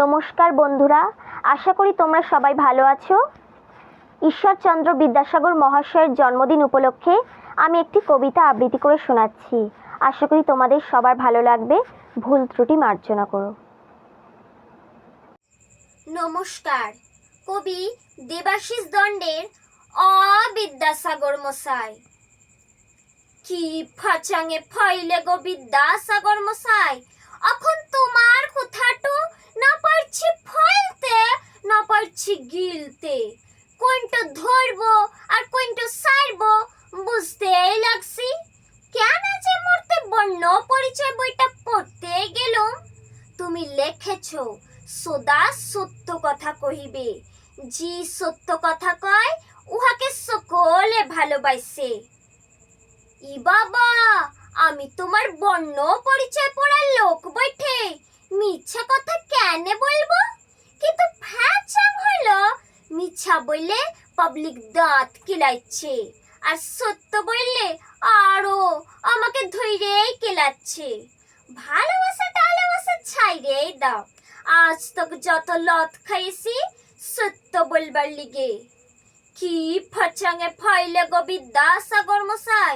নমস্কার বন্ধুরা, আশা করি তোমরা সবাই ভালো আছো। ঈশ্বরচন্দ্র বিদ্যাসাগর মহাশয়ের জন্মদিন উপলক্ষে আমি একটি কবিতা আবৃত্তি করে শোনাচ্ছি। আশা করি তোমাদের সবার ভালো লাগবে। ভুল ত্রুটি মার্জনা করো। নমস্কার। কবি দেবাশিস দণ্ডের বিদ্যাসাগর মশাই। কি ফাচাঙে ফাইলে গো বিদ্যাসাগর মশাই, এখন তোমার কথাটো না পারছি ফলতে, না পারছি গিলতে। কোনটা ধরবো আর কোনটা সারবো বুঝতেই লাগছি। কেন যে মরতে বর্ণ পরিচয় বইটা পড়তে গেলুম। তুমি লিখেছো সদা সত্য কথা কহিবে, জি সত্য কথা কয় উহাকে সকলে ভালোবাসে। ই বাবা, আমি তোমার বর্ণ পরিচয় পড়ার লোক বৈঠে মিথ্যা কথা কেন বলবো? কিন্তু ফ্যাচাং হলো মিথ্যা বললে পাবলিক দাঁত কিলাচ্ছে, আর সত্য বললে আরো আমাকে ধৈরেই কিলাচ্ছে। ভালোবাসা টালোবাসা ছাইরেই দাও। আজ তক যত লত খাইছি সত্য বলবার লিগে। কি ফাচাঙে ফাইলে গো বিদ্যাসাগর মশাই,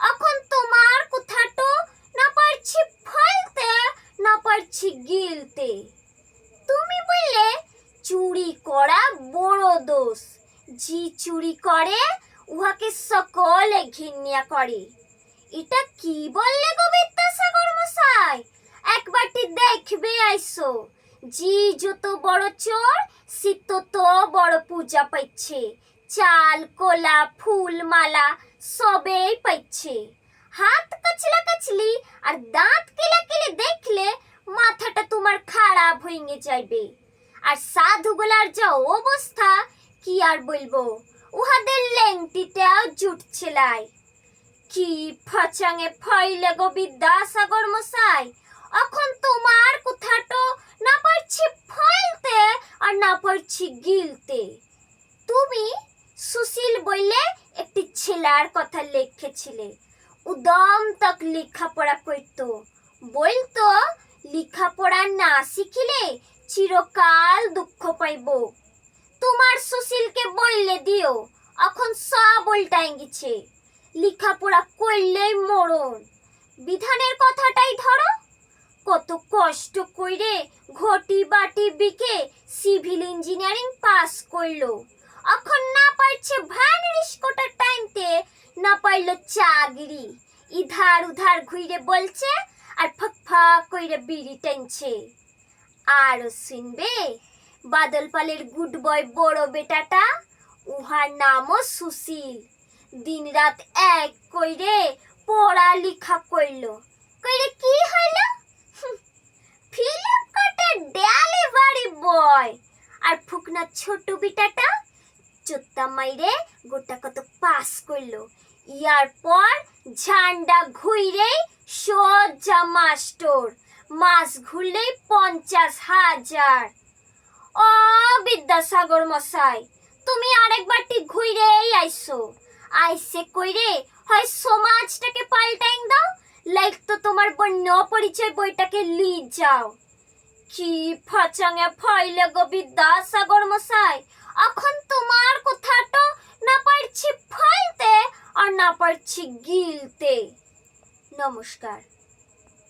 এখন তোমার কথাটো না পারছি ফলতে, না পারছি গিলতে। তুমি বললে চুরি করা বড় দোষ, জি চুরি করে উহাকে সকলে ঘৃণা করে। এটা কি বললে গো বিদ্যাসাগর মশাই? একবারটি দেখবে আইসো, জি যত বড় চোর সে তত বড় পূজা পাইছে। চাল কোলা ফুল মালা সবেই পাইছে। হাত কাছলা কাছলি আর দাঁত কিলাকিলি দেখলে মাথাটা তোমার খারাপ হয়ে যাইবে। আর সাধুগুলার যা অবস্থা কি আর বলবো, উহাদের লেংটিটাও জুটছে লাই। কি ফাচাঙে ফাইলে গো বিদ্যাসাগর মশাই, এখন তোমার কথাটো না পারছি ফলতে আর না পারছি গিলতে। তুমি সুশীল বললে একটি ছেলের কথা লিখেছিলে। উদম তক লেখাপড়া করতো, বলতো লেখাপড়া না শিখিলে চিরকাল দুঃখ পাইব। তোমার সুশীলকে বললে দিও, এখন সব উল্টাই গেছে। লেখাপড়া করলেই মরণ। বিধানের কথাটাই ধরো, কত কষ্ট কইরে ঘটি বাটি বিকে সিভিল ইঞ্জিনিয়ারিং পাস করলো, এখন না পারছে ভ্যান রিস্কোটা টাইমতে, না পাইলো চাকরি। ইধার উধার ঘুরে বলছে আর ফাক ফাক কইরে বিড়ি টানছে। আর শুনবে বাদল পালের গুড বয় বড় বেটাটা, উহার নামও সুশীল। দিন রাত এক কইরে পড়ালেখা করলো, কইরে কি হইলো? ফ্লিপকার্টের ডেলিভারি বয়। আর ফুকনা ছোট বিটাটা চোত্তা মাইরে গোটা কত পাস করলো। ইয়ার পর ঝান্ডা ঘুইরে সোজা মাস্টার, মাস ঘুরলেই 50,000। ও বিদ্যাসাগর মশাই, তুমি আরেকবারটি ঘুইরেই আইসো। আইসে কইরে হয় সমাজটাকে পাল্টাইং দাও, লাইক তো তোমার বর্ণ পরিচয় বইটাকে লি যাও। কি ফাচাঙে ফাইলে গো বিদ্যাসাগর মশাই, এখন তোমার কথাটো না পারছি ফলতে আর না পারছি গিলতে। নমস্কার।